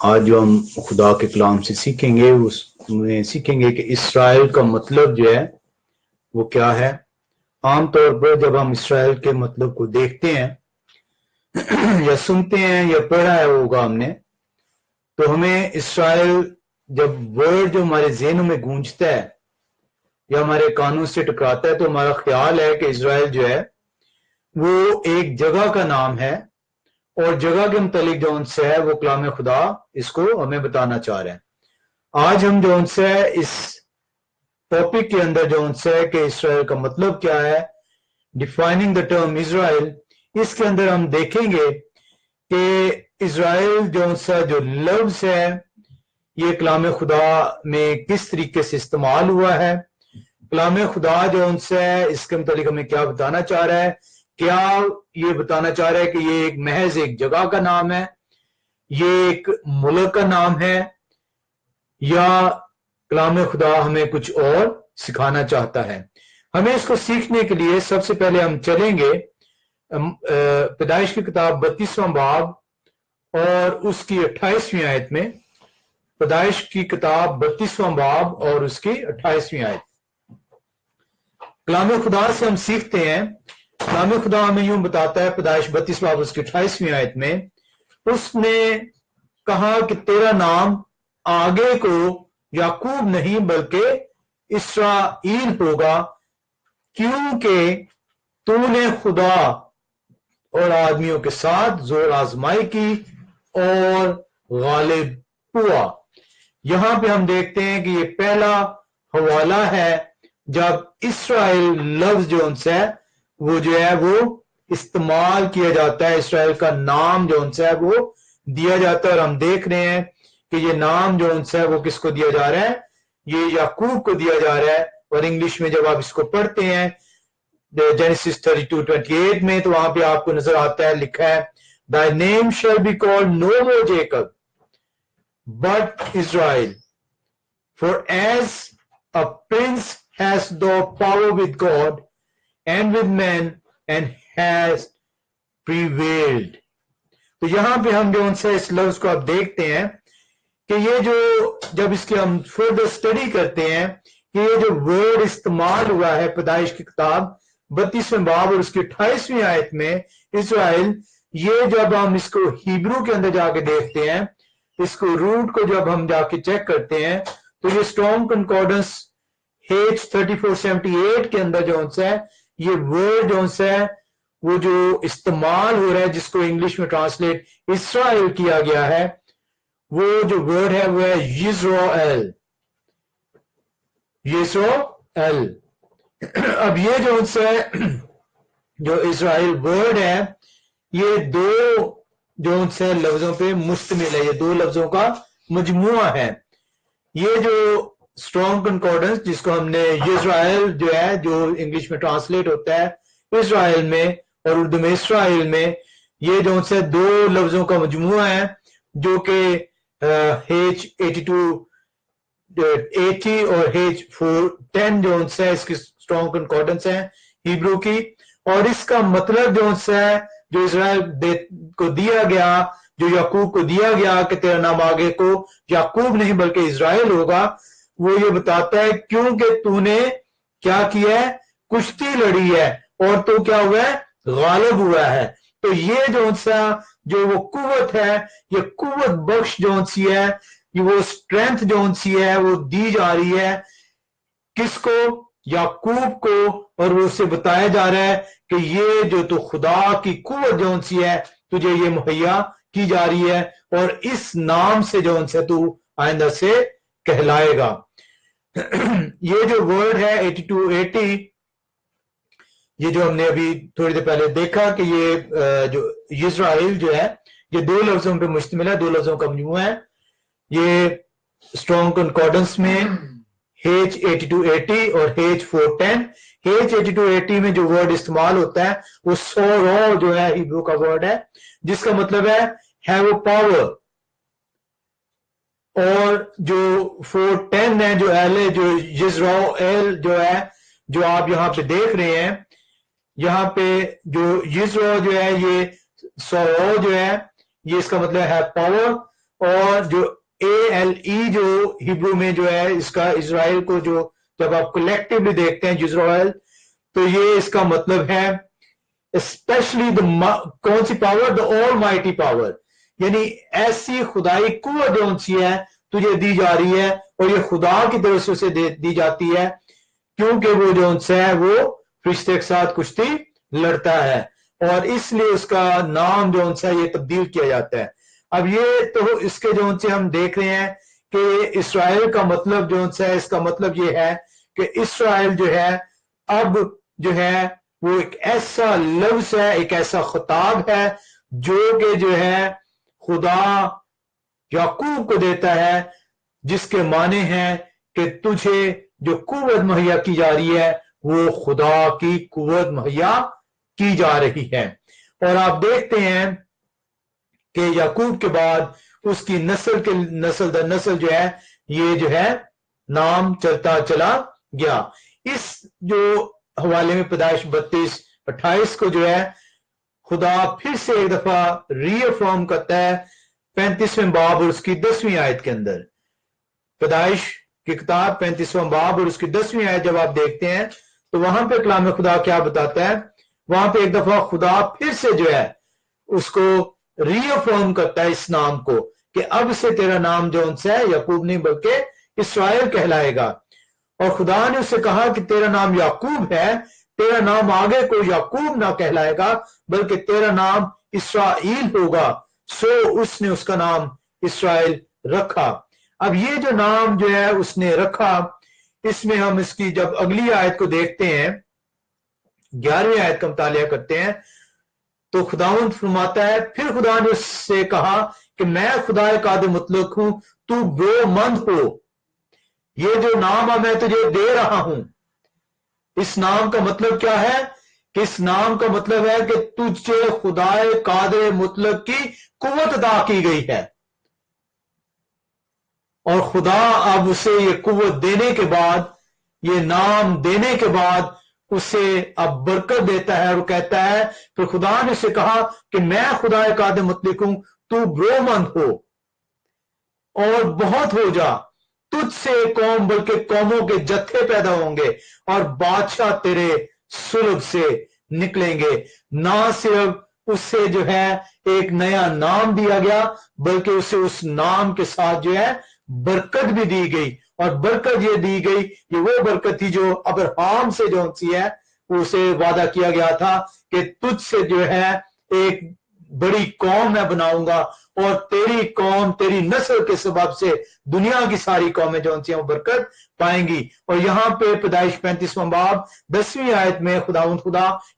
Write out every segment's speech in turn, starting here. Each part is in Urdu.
آج جو ہم خدا کے کلام سے سیکھیں گے اس میں سیکھیں گے کہ اسرائیل کا مطلب جو ہے وہ کیا ہے۔ عام طور پر جب ہم اسرائیل کے مطلب کو دیکھتے ہیں یا سنتے ہیں یا پڑھا ہے ہوگا ہم نے، تو ہمیں اسرائیل جب ورڈ جو ہمارے ذہنوں میں گونجتا ہے یا ہمارے کانوں سے ٹکراتا ہے تو ہمارا خیال ہے کہ اسرائیل جو ہے وہ ایک جگہ کا نام ہے، اور جگہ کے متعلق جو ان سے ہے وہ کلام خدا اس کو ہمیں بتانا چاہ رہے ہیں۔ آج ہم جو ان سے اس ٹاپک کے اندر جو ان سے ہے کہ اسرائیل کا مطلب کیا ہے، ڈیفائننگ دا ٹرم اسرائیل، اس کے اندر ہم دیکھیں گے کہ اسرائیل جو ان سے جو لفظ ہے یہ کلام خدا میں کس طریقے سے استعمال ہوا ہے، کلام خدا جو ان سے ہے اس کے متعلق ہمیں کیا بتانا چاہ رہا ہے، کیا یہ بتانا چاہ رہا ہے کہ یہ ایک محض ایک جگہ کا نام ہے، یہ ایک ملک کا نام ہے، یا کلام خدا ہمیں کچھ اور سکھانا چاہتا ہے۔ ہمیں اس کو سیکھنے کے لیے سب سے پہلے ہم چلیں گے پیدائش کی کتاب 32واں باب اور اس کی 28ویں آیت میں۔ پیدائش کی کتاب 32واں باب اور اس کی 28ویں آیت۔ کلام خدا سے ہم سیکھتے ہیں، کلام خدا ہمیں یوں بتاتا ہے پیدائش 32 باب اس کی 28ویں آیت میں، اس نے کہا کہ تیرا نام آگے کو یعقوب نہیں بلکہ اسرائیل ہوگا، کیونکہ تو نے خدا اور آدمیوں کے ساتھ زور آزمائی کی اور غالب ہوا۔ یہاں پہ ہم دیکھتے ہیں کہ یہ پہلا حوالہ ہے جب اسرائیل لفظ جو ان سے ہے وہ جو ہے وہ استعمال کیا جاتا ہے، اسرائیل کا نام جو ان سے ہے وہ دیا جاتا ہے، اور ہم دیکھ رہے ہیں کہ یہ نام جو ان سے ہے وہ کس کو دیا جا رہا ہے، یہ یعقوب کو دیا جا رہا ہے۔ اور انگلش میں جب آپ اس کو پڑھتے ہیں جینیسس 32:28 میں تو وہاں پہ آپ کو نظر آتا ہے، لکھا ہے Thy name shall be called no more Jacob but Israel, for as a prince has thou power with God and with men and has prevailed۔ تو یہاں پہ ہم جو ان سے اس لفظ کو آپ دیکھتے ہیں کہ یہ جو جب اس کے ہم فردر اسٹڈی کرتے ہیں کہ یہ جو ورڈ استعمال ہوا ہے پیدائش کی کتاب 32ویں باب اور اس کی 28ویں آیت میں اسرائیل، یہ جب ہم اس کو ہیبرو کے اندر جا کے دیکھتے ہیں، اس کو روٹ کو جب ہم جا کے چیک کرتے ہیں تو یہ اسٹرانگ کنکارڈنس H3478 کے اندر جو ہے یہ ورڈ جو ہے وہ جو استعمال ہو رہا ہے جس کو انگلش میں ٹرانسلیٹ اسرائیل کیا گیا ہے، وہ جو ورڈ ہے وہ ہے یزرائیل۔ اب یہ جو جو اسرائیل ورڈ ہے یہ دو جو لفظوں پہ مشتمل ہے، یہ دو لفظوں کا مجموعہ ہے۔ یہ جو اسٹرانگ کنکارڈنس جس کو ہم نے یزرائیل جو ہے جو انگلش میں ٹرانسلیٹ ہوتا ہے اسرائیل میں اور اردو میں اسرائیل میں، یہ جو دو لفظوں کا مجموعہ ہے جو کہ H8280 اور H410 جو اس کی اسٹرانگ کنکارڈنس ہے ہیبرو کی، اور اس کا مطلب جو ہے جو اسرائیل کو دیا گیا، جو یعقوب کو دیا گیا کہ تیرا نام آگے کو یعقوب نہیں بلکہ اسرائیل ہوگا، وہ یہ بتاتا ہے کیونکہ تو نے کیا کیا ہے، کشتی لڑی ہے اور تو کیا ہوا ہے، غالب ہوا ہے۔ تو یہ جو وہ قوت ہے، یہ قوت بخش جو ہے، یہ وہ اسٹرینتھ جو ہے وہ دی جا رہی ہے کس کو، یعقوب کو، اور وہ اسے بتایا جا رہا ہے کہ یہ جو تو خدا کی قوت جو ہے تجھے یہ مہیا کی جا رہی ہے، اور اس نام سے جو تو آئندہ سے کہلائے گا۔ یہ جو ورڈ ہے 8280، یہ جو ہم نے ابھی تھوڑی دیر پہلے دیکھا کہ یہ جو اسرائیل جو ہے یہ دو لفظوں پہ مشتمل ہے، دو لفظوں کا مجموعہ ہے۔ یہ اسٹرانگ کنکارڈنس میں H8280 اور H410، H8280 میں جو ورڈ استعمال ہوتا ہے وہ سورو جو ہے ہیبرو کا ورڈ ہے جس کا مطلب ہے ہیو اے پاور، اور جو 410 ہے جو ایل ہے جو یزرائیل جو ہے جو آپ یہاں پہ دیکھ رہے ہیں، یہاں پہ جو یزرو جو ہے یہ سورو جو ہے یہ اس کا مطلب ہے پاور، اور جو ALE جو ہیبرو میں جو ہے اس کا اسرائیل کو جو جب آپ کلیکٹیولی دیکھتے ہیں جزرائیل تو یہ اس کا مطلب ہے اسپیشلی کون سی پاور، دا آل مائٹی پاور، یعنی ایسی خدائی قوت جو سی ہے تجھے دی جا رہی ہے اور یہ خدا کی طرف سے اسے دی جاتی ہے کیونکہ وہ جو ہے وہ فرشتے کے ساتھ کشتی لڑتا ہے اور اس لیے اس کا نام جو ہے یہ تبدیل کیا جاتا ہے۔ اب یہ تو اس کے جو سے ہم دیکھ رہے ہیں کہ اسرائیل کا مطلب جو ہے اس کا مطلب یہ ہے کہ اسرائیل جو ہے اب جو ہے وہ ایک ایسا لفظ ہے، ایک ایسا خطاب ہے جو کہ جو ہے خدا یعقوب کو دیتا ہے، جس کے معنی ہیں کہ تجھے جو قوت مہیا کی جا رہی ہے وہ خدا کی قوت مہیا کی جا رہی ہے۔ اور آپ دیکھتے ہیں کہ یعقوب کے بعد اس کی نسل در نسل جو ہے یہ جو ہے نام چلتا چلا گیا۔ اس جو حوالے میں پیدائش 32:28 کو جو ہے خدا پھر سے ایک دفعہ ری افرم کرتا ہے 35ویں باب اور اس کی 10ویں آیت کے اندر۔ پیدائش کی کتاب 35واں باب اور اس کی 10ویں آیت جب آپ دیکھتے ہیں تو وہاں پہ کلام خدا کیا بتاتا ہے، وہاں پہ ایک دفعہ خدا پھر سے جو ہے اس کو ری افرم کرتا ہے اس نام کو کہ اب سے تیرا نام جو ہے یعقوب نہیں بلکہ اسرائیل کہلائے گا۔ اور خدا نے اس سے کہا کہ تیرا نام یعقوب ہے، تیرا نام آگے کوئی یعقوب نہ کہلائے گا بلکہ تیرا نام اسرائیل ہوگا، سو اس نے اس کا نام اسرائیل رکھا۔ اب یہ جو نام جو ہے اس نے رکھا، اس میں ہم اس کی جب اگلی آیت کو دیکھتے ہیں 11ویں آیت کا مطالعہ کرتے ہیں تو خداوند فرماتا ہے پھر خدا نے اس سے کہا کہ میں خدا قادر مطلق ہوں، تو برو مند ہو۔ یہ جو نام میں تجھے دے رہا ہوں، اس نام کا مطلب کیا ہے کہ اس نام کا مطلب ہے کہ تجھے خدا قادر مطلق کی قوت عطا کی گئی ہے اور خدا اب اسے یہ قوت دینے کے بعد، یہ نام دینے کے بعد اسے اب برکت دیتا ہے اور وہ کہتا ہے پھر خدا نے اسے کہا کہ میں خدا قادر مطلق ہوں، تو برو مند ہو اور بہت ہو جا، تجھ سے قوم بلکہ قوموں کے جتھے پیدا ہوں گے اور بادشاہ تیرے سلب سے نکلیں گے۔ نہ صرف اس سے جو ہے ایک نیا نام دیا گیا بلکہ اسے اس نام کے ساتھ جو ہے برکت بھی دی گئی، اور برکت یہ دی گئی، یہ وہ برکت تھی جو ابراہیم سے جو سی ہے اسے وعدہ کیا گیا تھا کہ تجھ سے جو ہے ایک بڑی قوم میں بناؤں گا اور تیری قوم، تیری نسل کے سبب سے دنیا کی ساری قومیں جو ہیں وہ برکت پائیں گی۔ اور یہاں پہ پیدائش 35واں باب 10ویں آیت میں خدا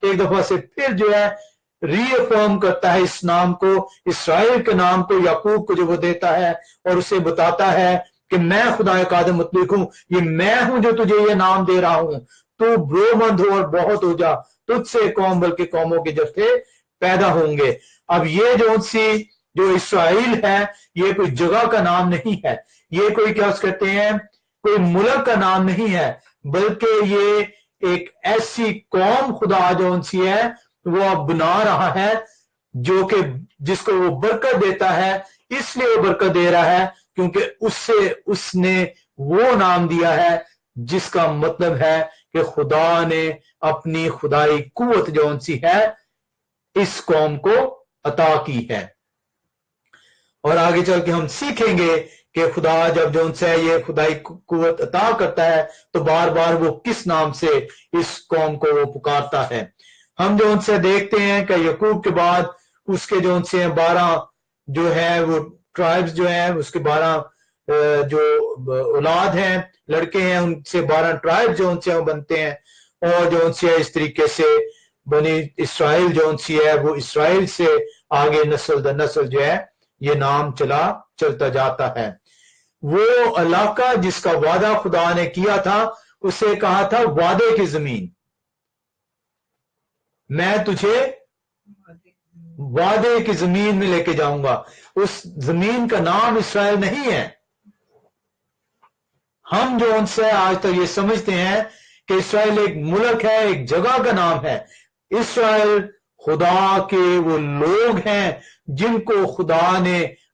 ایک دفعہ سے پھر جو ہے ری افرم کرتا ہے اس نام کو، اسرائیل کے نام کو، یعقوب کو جو وہ دیتا ہے اور اسے بتاتا ہے کہ میں خدا قادر مطلق ہوں، یہ میں ہوں جو تجھے یہ نام دے رہا ہوں، تو برو مند ہو اور بہت ہو جا، تجھ سے قوم بلکہ قوموں کے جتھے پیدا ہوں گے۔ اب یہ جو اسرائیل ہے یہ کوئی جگہ کا نام نہیں ہے، یہ کوئی کیا کہتے ہیں کوئی ملک کا نام نہیں ہے، بلکہ یہ ایک ایسی قوم خدا جو سی ہے وہ اب بنا رہا ہے جو کہ جس کو وہ برکت دیتا ہے، اس لیے وہ برکت دے رہا ہے کیونکہ اس نے وہ نام دیا ہے جس کا مطلب ہے کہ خدا نے اپنی خدائی قوت جو سی ہے اس قوم کو عطا کی ہے۔ اور آگے چل کے ہم سیکھیں گے کہ خدا جب جو سے یہ خدائی قوت عطا کرتا ہے تو بار بار وہ کس نام سے اس قوم کو وہ پکارتا ہے۔ ہم جو ان سے دیکھتے ہیں کہ یعقوب کے بعد اس کے جو ان سے 12 جو ہے وہ ٹرائبز جو ہیں، اس کے 12 جو اولاد ہیں، لڑکے ہیں، ان سے 12 ٹرائب جو ان سے بنتے ہیں، اور جو ان سے اس طریقے سے بنی اسرائیل جو ان سے ہے وہ اسرائیل سے آگے نسل در نسل جو ہے یہ نام چلتا جاتا ہے۔ وہ علاقہ جس کا وعدہ خدا نے کیا تھا، اسے کہا تھا وعدے کی زمین، میں تجھے وعدے کی زمین میں لے کے جاؤں گا۔ اس زمین کا نام اسرائیل نہیں ہے۔ ہم جو ان سے آج تک یہ سمجھتے ہیں کہ اسرائیل ایک ملک ہے، ایک جگہ کا نام ہے۔ اسرائیل خدا کے وہ لوگ ہیں جن کو خدا نے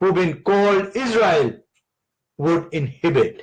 who've been called Israel would inhabit।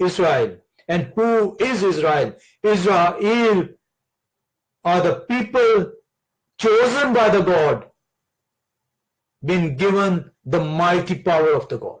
Israel. And who is Israel? Israel are the people chosen by the God, been given the mighty power of the God.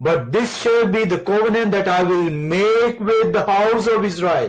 But this shall be the covenant that I will make with the house of Israel.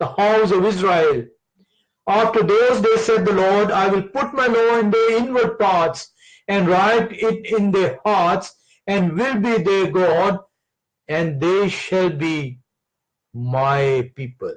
The house of Israel. After those days, said the Lord, I will put my law in their inward parts and write it in their hearts, and will be their God, and they shall be my people.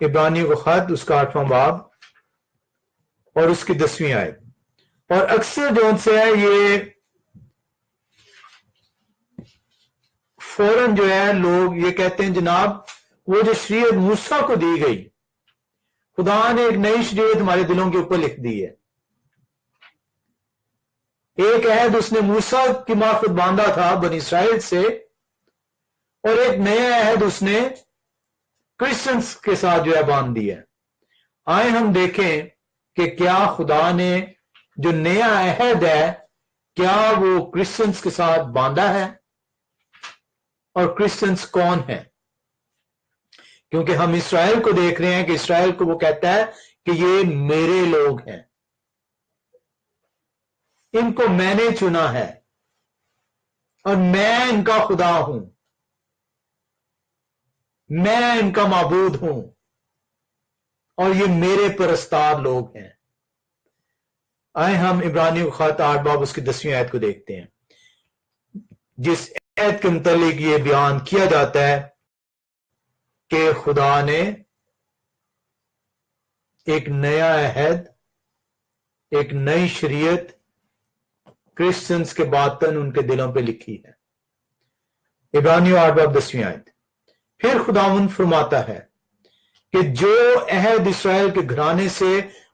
عبرانیوں کا خط اس کا 8واں باب اور اس کی 10ویں آیت. اور اکثر جو ان سے ہے یہ فوراً جو ہے لوگ یہ کہتے ہیں جناب وہ جو شریعت موسیٰ کو دی گئی، خدا نے ایک نئی شریعت ہمارے دلوں کے اوپر لکھ دی ہے. ایک عہد اس نے موسیٰ کی مارفت باندھا تھا بنی اسرائیل سے، اور ایک نیا عہد اس نے کرسچنس کے ساتھ جو ہے باندھ دیا. آئے ہم دیکھیں کہ کیا خدا نے جو نیا عہد ہے کیا وہ کرسچنس کے ساتھ باندھا ہے، اور کرسچنس کون ہے؟ کیونکہ ہم اسرائیل کو دیکھ رہے ہیں کہ اسرائیل کو وہ کہتا ہے کہ یہ میرے لوگ ہیں، ان کو میں نے چنا ہے اور میں ان کا خدا ہوں، میں ان کا معبود ہوں اور یہ میرے پرستار لوگ ہیں. آئے ہم عبرانیوں کا خط 8 باب اس کی 10ویں آیت کو دیکھتے ہیں، جس آیت کے متعلق یہ بیان کیا جاتا ہے کہ خدا نے ایک نیا عہد، ایک نئی شریعت کرسچنس کے باطن ان کے دلوں پہ لکھی ہے. عبرانیوں 8 باب 10ویں آیت. پھر خداوند فرماتا ہے کہ جو عہد اسرائیل کے گھرانے سے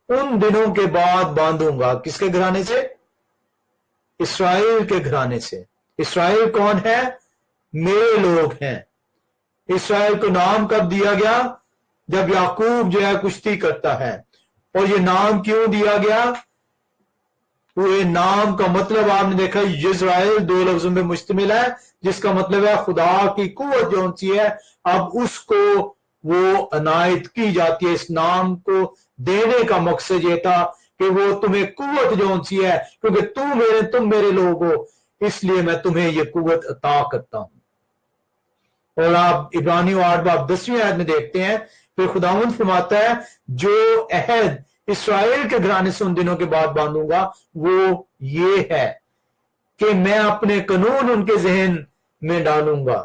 ان دنوں کے بعد باندھوں گا. کس کے گھرانے سے؟ اسرائیل کے گھرانے سے. اسرائیل کون ہے؟ میرے لوگ ہیں. اسرائیل کو نام کب دیا گیا؟ جب یعقوب جو ہے کشتی کرتا ہے. اور یہ نام کیوں دیا گیا؟ وہ نام کا مطلب آپ نے دیکھا یزرائیل 2 لفظوں پہ مشتمل ہے، جس کا مطلب ہے خدا کی قوت جو سی ہے، اب اس کو وہ عنایت کی جاتی ہے. اس نام کو دینے کا مقصد یہ تھا کہ وہ تمہیں قوت جو سی ہے، کیونکہ تم میرے لوگ ہو، اس لیے میں تمہیں یہ قوت عطا کرتا ہوں. اور آپ عبرانیوں 8 باب 10ویں آیت میں دیکھتے ہیں پھر خداوند فرماتا ہے جو عہد اسرائیل کے گھرانے سے ان دنوں کے بعد باندھوں گا وہ یہ ہے کہ میں اپنے قانون ان کے ذہن میں ڈالوں گا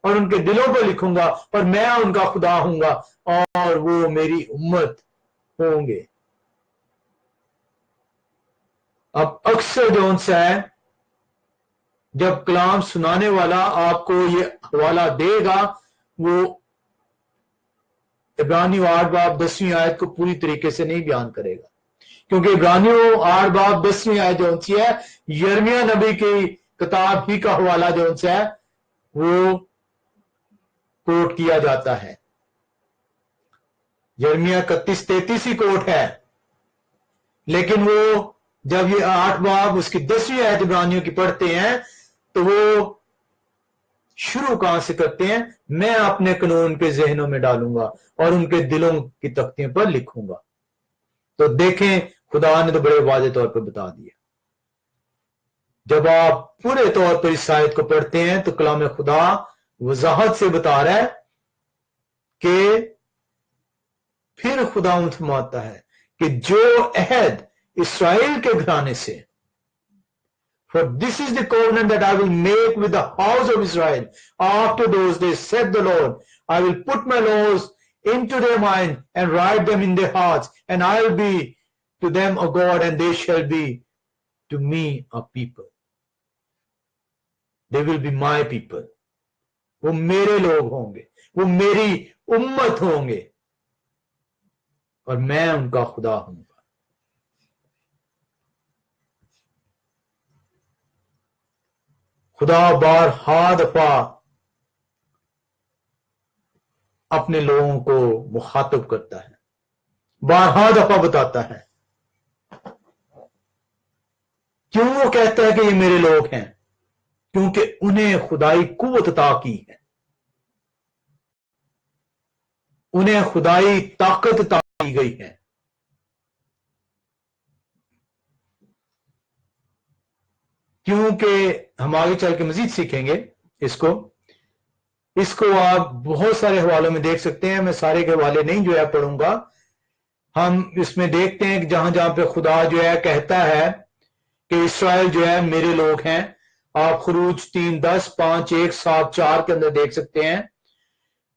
اور ان کے دلوں پہ لکھوں گا، اور میں ان کا خدا ہوں گا اور وہ میری امت ہوں گے. اب اکثر جو ان سے ہے جب کلام سنانے والا آپ کو یہ حوالہ دے گا وہ عبرانیوں 8 باب 10ویں آیت کو پوری طریقے سے نہیں بیان کرے گا، کیونکہ عبرانیوں 8 باب 10ویں آیت جو ان سے ہے یرمیہ نبی کی کتاب ہی کا حوالہ جو ان سے ہے وہ کوٹ کیا جاتا ہے. یرمیہ 31-33 ہی کوٹ ہے، لیکن وہ جب یہ 8 باب اس کی 10ویں آیت عبرانیوں کی پڑھتے ہیں تو وہ شروع کہاں سے کرتے ہیں؟ میں اپنے قانون کے ذہنوں میں ڈالوں گا اور ان کے دلوں کی تختیوں پر لکھوں گا. تو دیکھیں خدا نے تو بڑے واضح طور پر بتا دیا. جب آپ پورے طور پر اس آیت کو پڑھتے ہیں تو کلام خدا وضاحت سے بتا رہا ہے کہ پھر خدا فرماتا ہے کہ جو عہد اسرائیل کے گھرانے سے For this is the covenant that I will make with the house of Israel after those days, said the Lord. I will put my laws into their mind and write them in their hearts, and I will be to them a God, and they shall be to me a people. They will be my people. وہ میرے لوگ ہوں گے، وہ میری امت ہوں گے، اور میں ان کا خدا ہوں گا. خدا بارہا دفعہ اپنے لوگوں کو مخاطب کرتا ہے، بارہا دفعہ بتاتا ہے. کیوں وہ کہتا ہے کہ یہ میرے لوگ ہیں؟ کیونکہ انہیں خدائی قوت عطا کی ہے، انہیں خدائی طاقت عطا کی گئی ہے. کیونکہ ہم آگے چل کے مزید سیکھیں گے اس کو آپ بہت سارے حوالوں میں دیکھ سکتے ہیں. میں سارے کے حوالے نہیں جو ہے پڑھوں گا. ہم اس میں دیکھتے ہیں کہ جہاں جہاں پہ خدا جو ہے کہتا ہے کہ اسرائیل جو ہے میرے لوگ ہیں. آپ خروج 3:10 5:1 7:4 کے اندر دیکھ سکتے ہیں.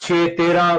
6:13,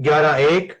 11:1।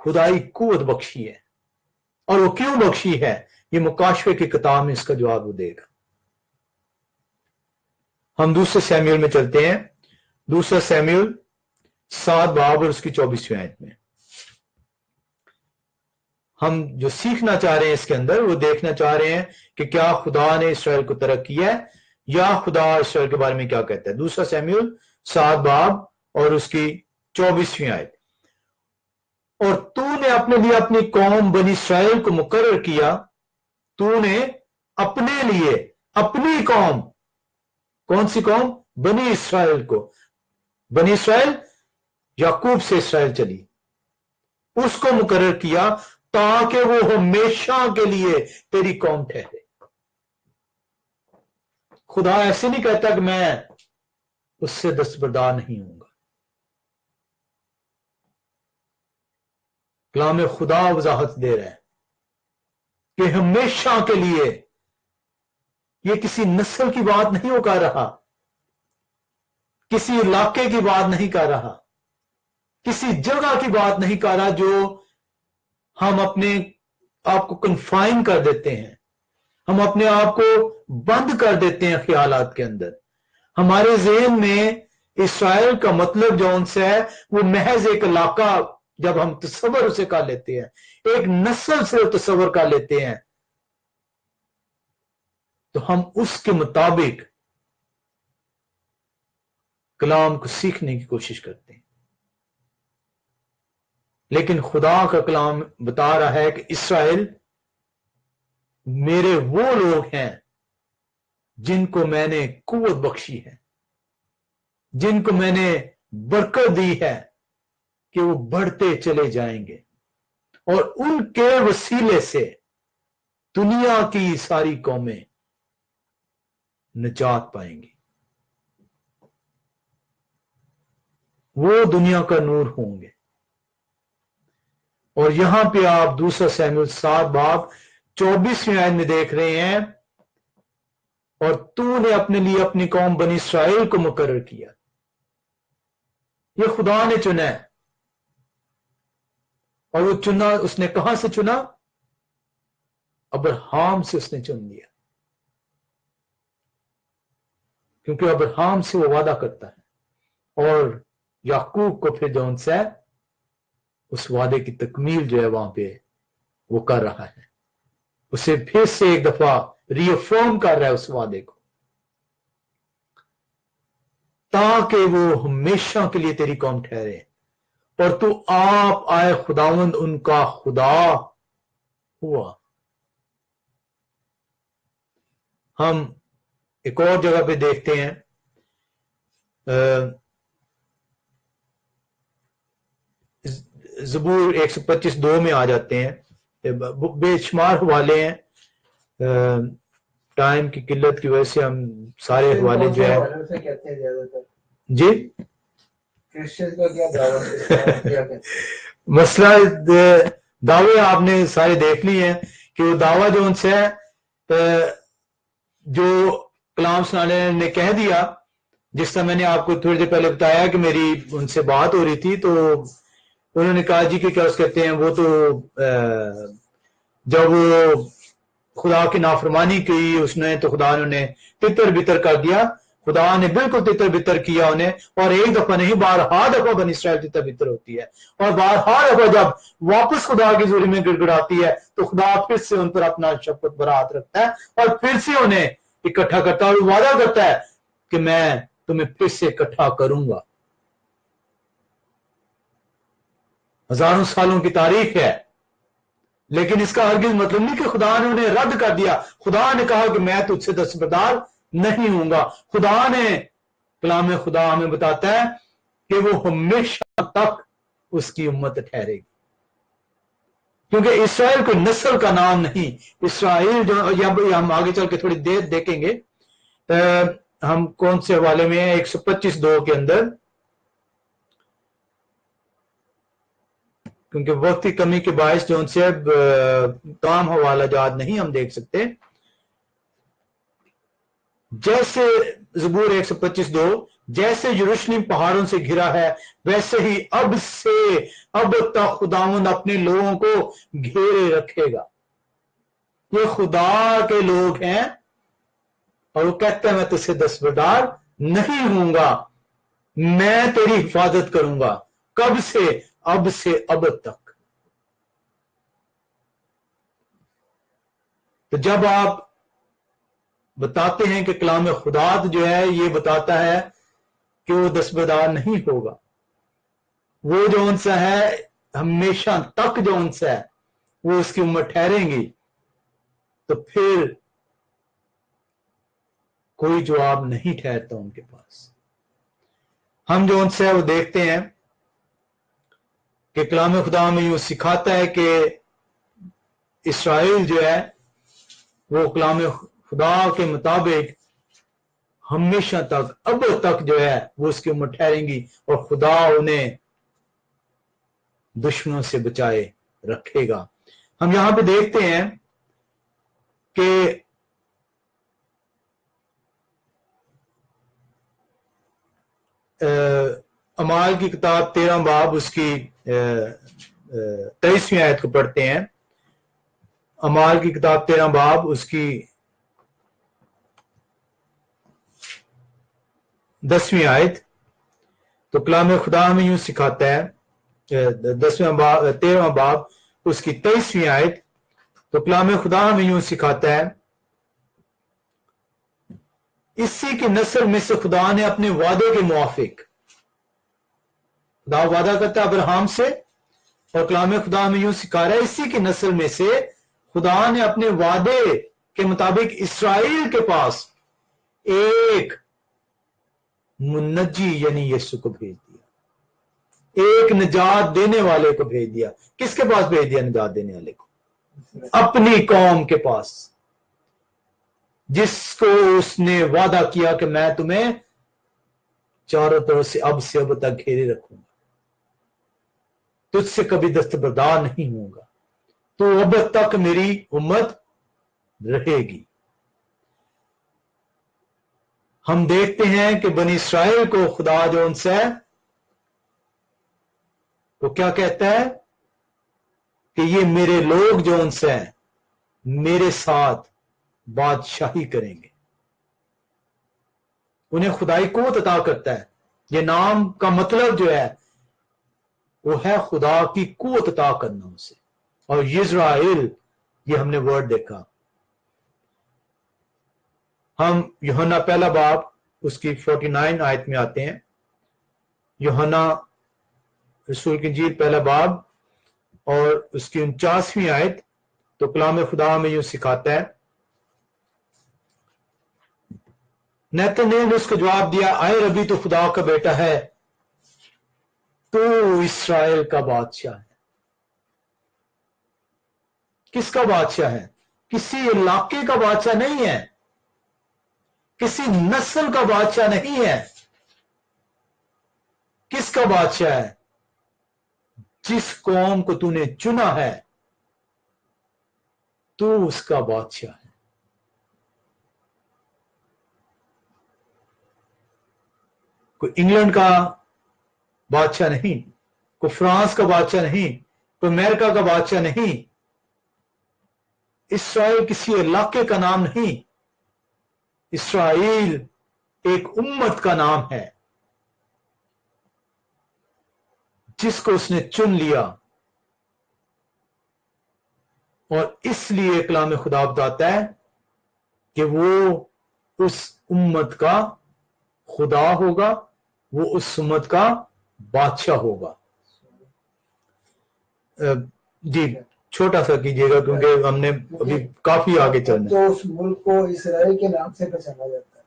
خدائی قوت بخشی ہے، اور وہ کیوں بخشی ہے یہ مکاشفے کی کتاب میں اس کا جواب وہ دے گا۔ ہم دوسرے سیمیول میں چلتے ہیں، دوسرا سیمیول 7 باب اور اس کی 24ویں آیت میں ہم جو سیکھنا چاہ رہے ہیں اس کے اندر وہ دیکھنا چاہ رہے ہیں کہ کیا خدا نے اسرائیل کو ترک کیا ہے یا خدا اسرائیل کے بارے میں کیا کہتا ہے۔ دوسرا سیمیول 7 باب اور اس کی 24ویں آیت، اور تو نے اپنے لیے اپنی قوم بنی اسرائیل کو مقرر کیا، تو نے اپنے لیے اپنی قوم، کون سی قوم؟ بنی اسرائیل کو، بنی اسرائیل یعقوب سے اسرائیل چلی، اس کو مقرر کیا تاکہ وہ ہمیشہ کے لیے تیری قوم ٹھہرے۔ خدا ایسے نہیں کہتا کہ میں اس سے دستبردار نہیں ہوں گا۔ کلام خدا وضاحت دے رہا ہے کہ ہمیشہ کے لیے، یہ کسی نسل کی بات نہیں وہ کر رہا، کسی علاقے کی بات نہیں کر رہا، کسی جگہ کی بات نہیں کر رہا جو ہم اپنے آپ کو کنفائن کر دیتے ہیں، ہم اپنے آپ کو بند کر دیتے ہیں خیالات کے اندر۔ ہمارے ذہن میں اسرائیل کا مطلب جو ان سے ہے وہ محض ایک علاقہ، جب ہم تصور اسے کر لیتے ہیں، ایک نسل سے تصور کر لیتے ہیں، تو ہم اس کے مطابق کلام کو سیکھنے کی کوشش کرتے ہیں۔ لیکن خدا کا کلام بتا رہا ہے کہ اسرائیل میرے وہ لوگ ہیں جن کو میں نے قوت بخشی ہے، جن کو میں نے برکت دی ہے کہ وہ بڑھتے چلے جائیں گے، اور ان کے وسیلے سے دنیا کی ساری قومیں نجات پائیں گی، وہ دنیا کا نور ہوں گے۔ اور یہاں پہ آپ دوسرا سیموئیل 7 باب 24ویں آیت میں دیکھ رہے ہیں، اور تو نے اپنے لیے اپنی قوم بنی اسرائیل کو مقرر کیا۔ یہ خدا نے چنا ہے، اور وہ چنا اس نے کہاں سے چنا؟ ابراہیم سے اس نے چن لیا، کیونکہ ابراہیم سے وہ وعدہ کرتا ہے، اور یعقوب کو پھر جو ان سے اس وعدے کی تکمیل جو ہے وہاں پہ وہ کر رہا ہے، اسے پھر سے ایک دفعہ ری افرم کر رہا ہے اس وعدے کو، تاکہ وہ ہمیشہ کے لیے تیری قوم ٹھہرے، اور تو آپ آئے خداوند ان کا خدا ہوا۔ ہم ایک اور جگہ پہ دیکھتے ہیں، زبور 125:2 میں آ جاتے ہیں، بے شمار حوالے ہیں، ٹائم کی قلت کی وجہ سے ہم سارے حوالے جو ہے جی مسئلہ دعوے آپ نے سارے دیکھ لی ہیں کہ وہ دعویٰ جو ان سے جو کلام سنانے نے کہہ دیا، جس طرح میں نے آپ کو تھوڑی دیر پہلے بتایا کہ میری ان سے بات ہو رہی تھی، تو انہوں نے کہا جی کہ کیا اس کہتے ہیں، وہ تو جب وہ خدا کی نافرمانی کی اس نے تو خدا نے انہیں تتر بتر کر دیا، خدا نے بالکل تتر بتر کیا انہیں، اور ایک دفعہ نہیں بارہا دفعہ بنی اسرائیل تتر بتر ہوتی ہے، اور بارہا دفعہ جب واپس خدا کی حضوری میں گڑ گڑاتی ہے تو خدا پھر سے ان پر اپنا شفقت برات رکھتا ہے اور پھر سے انہیں اکٹھا کرتا ہے، اور وعدہ کرتا ہے کہ میں تمہیں پھر سے اکٹھا کروں گا۔ ہزاروں سالوں کی تاریخ ہے، لیکن اس کا ہرگز مطلب نہیں کہ خدا نے انہیں رد کر دیا۔ خدا نے کہا کہ میں تجھ سے دستبردار نہیں ہوں گا۔ خدا نے، کلام خدا ہمیں بتاتا ہے کہ وہ ہمیشہ تک اس کی امت ٹھہرے گی، کیونکہ اسرائیل کوئی نسل کا نام نہیں۔ اسرائیل جو ہم آگے چل کے تھوڑی دیر دیکھیں گے، ہم کون سے حوالے میں ہیں، 125:2 کے اندر، کیونکہ وقت کی کمی کے باعث جو ان سے تمام حوالہ جات نہیں ہم دیکھ سکتے۔ جیسے زبور 125:2 جیسے یروشلم پہاڑوں سے گھرا ہے ویسے ہی اب سے اب تک خداوند اپنے لوگوں کو گھیرے رکھے گا. یہ خدا کے لوگ ہیں اور وہ کہتے ہیں میں تجھ سے دستبردار نہیں ہوں گا, میں تیری حفاظت کروں گا. کب سے اب تک. تو جب آپ بتاتے ہیں کہ کلام خدا جو ہے یہ بتاتا ہے کہ وہ دستبردار نہیں ہوگا, وہ جو ان سے ہے ہمیشہ تک جو ان سے ہے وہ اس کی عمر ٹھہریں گی, تو پھر کوئی جواب نہیں ٹھہرتا ان کے پاس. ہم جو ان سے ہے وہ دیکھتے ہیں کہ کلام خدا میں یوں سکھاتا ہے کہ اسرائیل جو ہے وہ کلام خدا کے مطابق ہمیشہ تک اب تک جو ہے وہ اس کی عمر ٹھہریں گی اور خدا انہیں دشمنوں سے بچائے رکھے گا. ہم یہاں پہ دیکھتے ہیں کہ اعمال کی کتاب 13 باب اس کی 23ویں آیت کو پڑھتے ہیں. اعمال کی کتاب 13 باب اس کی 10ویں آیت. تو کلام خدا میں یوں سکھاتا ہے 13واں باب اس کی 23ویں آیت. تو کلام خدا میں یوں سکھاتا ہے اسی کی نسل میں سے خدا نے اپنے وعدے کے موافق, خدا وعدہ کرتا ہے ابراہیم سے اور کلام خدا میں یوں سکھا رہا ہے اسی کی نسل میں سے خدا نے اپنے وعدے کے مطابق اسرائیل کے پاس ایک منجی یعنی یسوع کو بھیج دیا, ایک نجات دینے والے کو بھیج دیا. کس کے پاس بھیج دیا نجات دینے والے کو؟ اپنی قوم کے پاس, جس کو اس نے وعدہ کیا کہ میں تمہیں چاروں طرف سے اب تک گھیرے رکھوں گا, تجھ سے کبھی دستبردار نہیں ہوں گا, تو اب تک میری امت رہے گی. ہم دیکھتے ہیں کہ بنی اسرائیل کو خدا جو ان سے وہ کیا کہتا ہے کہ یہ میرے لوگ جو ان سے میرے ساتھ بادشاہی کریں گے. انہیں خدائی قوت عطا کرتا ہے. یہ نام کا مطلب جو ہے وہ ہے خدا کی قوت عطا کرنا اسے. اور اسرائیل یہ ہم نے ورڈ دیکھا. ہم یوحنا پہلا باب اس کی 49 آیت میں آتے ہیں. یوحنا رسول کی انجیل پہلا باب اور اس کی 49ویں آیت. تو کلام خدا میں یوں سکھاتا ہے نتنیل نے اس کو جواب دیا اے ربی تو خدا کا بیٹا ہے, تو اسرائیل کا بادشاہ ہے. کس کا بادشاہ ہے؟ کسی علاقے کا بادشاہ نہیں ہے, کسی نسل کا بادشاہ نہیں ہے. کس کا بادشاہ ہے؟ جس قوم کو تو نے چنا ہے تو اس کا بادشاہ ہے. کوئی انگلینڈ کا بادشاہ نہیں, کوئی فرانس کا بادشاہ نہیں, کوئی امریکہ کا بادشاہ نہیں. اسرائیل کسی علاقے کا نام نہیں, اسرائیل ایک امت کا نام ہے جس کو اس نے چن لیا. اور اس لیے کلام خدا بتاتا ہے کہ وہ اس امت کا خدا ہوگا, وہ اس امت کا بادشاہ ہوگا. جی چھوٹا سا کیجیے گا کیونکہ ہم نے ابھی کافی آگے چلنا ہے. تو اس ملک کو اسرائیل کے نام سے پہچانا جاتا ہے.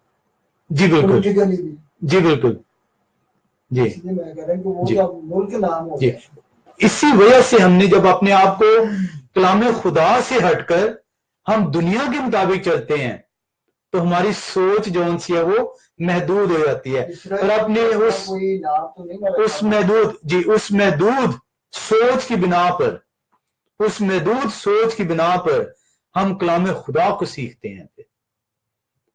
جی بالکل, جی بالکل, جی میں کہہ رہا ہوں کہ وہ تو ملک نام ہو جی. گیا. اسی وجہ سے ہم نے جب اپنے آپ کو کلام خدا سے ہٹ کر ہم دنیا کے مطابق چلتے ہیں تو ہماری سوچ جو ان سی ہے وہ محدود ہو جاتی ہے, اور اپنے اس محدود سوچ کی بنا پر, اس محدود سوچ کی بنا پر ہم کلام خدا کو سیکھتے ہیں.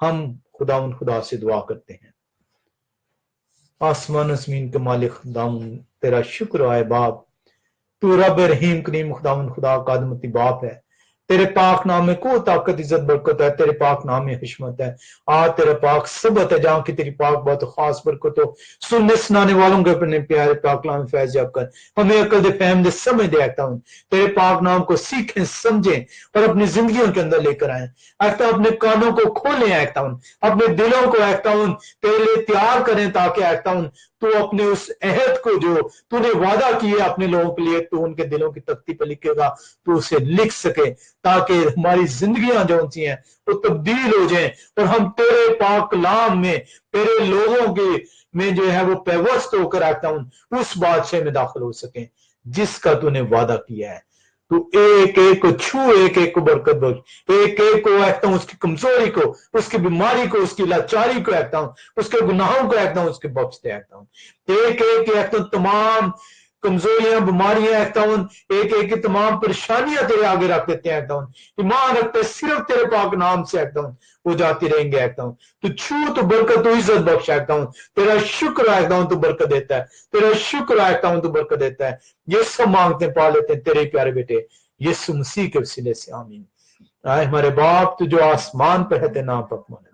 ہم خدا سے دعا کرتے ہیں۔ آسمان زمین کے مالک خداوند تیرا شکر ہے باپ، تو رب رحیم کریم خداوند خدا کا عظمتی باپ ہے، تیرے پاک نام میں کو طاقت عزت برکت ہے، تیرے پاک نام میں حشمت ہے، تیرا پاک سبت ہے جہاں کی تیری پاک بہت خاص برکت ہو، سننے سنانے والوں کے اپنے پیارے پاک کلام میں فیض یاب کر، ہمیں عقل دے فہم دے سمجھ دے آتا ہوں، تیرے پاک نام کو سیکھیں سمجھیں اور اپنی زندگیوں کے اندر لے کر آئیں، آتا اپنے کانوں کو کھولیں، آتا ہوں اپنے دلوں کو آتا ہوں تیرے لیے تیار کریں، تاکہ آتا ہوں تو اپنے اس عہد کو جو تو نے وعدہ کیے اپنے لوگوں کے لیے تو ان کے دلوں کی تختی پہ لکھے گا، تو اسے لکھ سکے تاکہ ہماری زندگیاں جو سی ہیں وہ تبدیل ہو جائیں اور ہم تیرے پاک کلام میں تیرے لوگوں کے میں جو ہے وہ پیوست ہو کر آتا ہوں اس بادشاہ میں داخل ہو سکیں جس کا تو نے وعدہ کیا ہے۔ تو ایک ایک کو چھو، ایک ایک کو برکت بخش، ایک ایک کو آتا ہوں اس کی کمزوری کو، اس کی بیماری کو، اس کی لاچاری کو آتا ہوں، اس کے گناہوں کو آتا ہوں، اس کے بخشتے آتا ہوں، ایک ایک آتا ہوں تمام کمزوریاں بیماریاں آتا ہوں، ایک ایک کی تمام پریشانیاں تیرے آگے رکھ دیتے ہیں، آتا ہوں ایمان رکھتے صرف تیرے پاک نام سے آتا ہوں وہ جاتی رہیں گے، آتا ہوں تو چھو تو برکت تو عزت بخش، آتا ہوں تیرا شکر آتا ہوں تو برکت دیتا ہے، تیرا شکر آتا ہوں تو برکت دیتا ہے، یہ سب مانگتے ہیں پا لیتے ہیں تیرے پیارے بیٹے یسوع مسیح کے وسیلے سے، آمین۔ آئے ہمارے باپ تو جو آسمان پر ہے تیرے نام پاک مانا،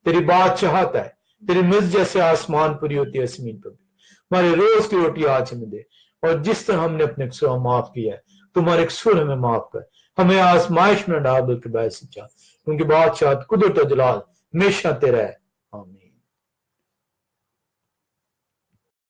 تیری بات چاہتا ہے، تیری مرضی جیسے آسمان پوری ہوتی ہے زمین پر بھی، ہمارے روز کی روٹی آج ہمیں دے، اور جس طرح ہم نے اپنے قصور معاف کیا ہے تمہارے قصور ہمیں معاف کر، ہمیں آزمائش میں ڈال بلکہ باعث سچا، کیونکہ بادشاہت قدرت و جلال ہمیشہ تیرا ہے،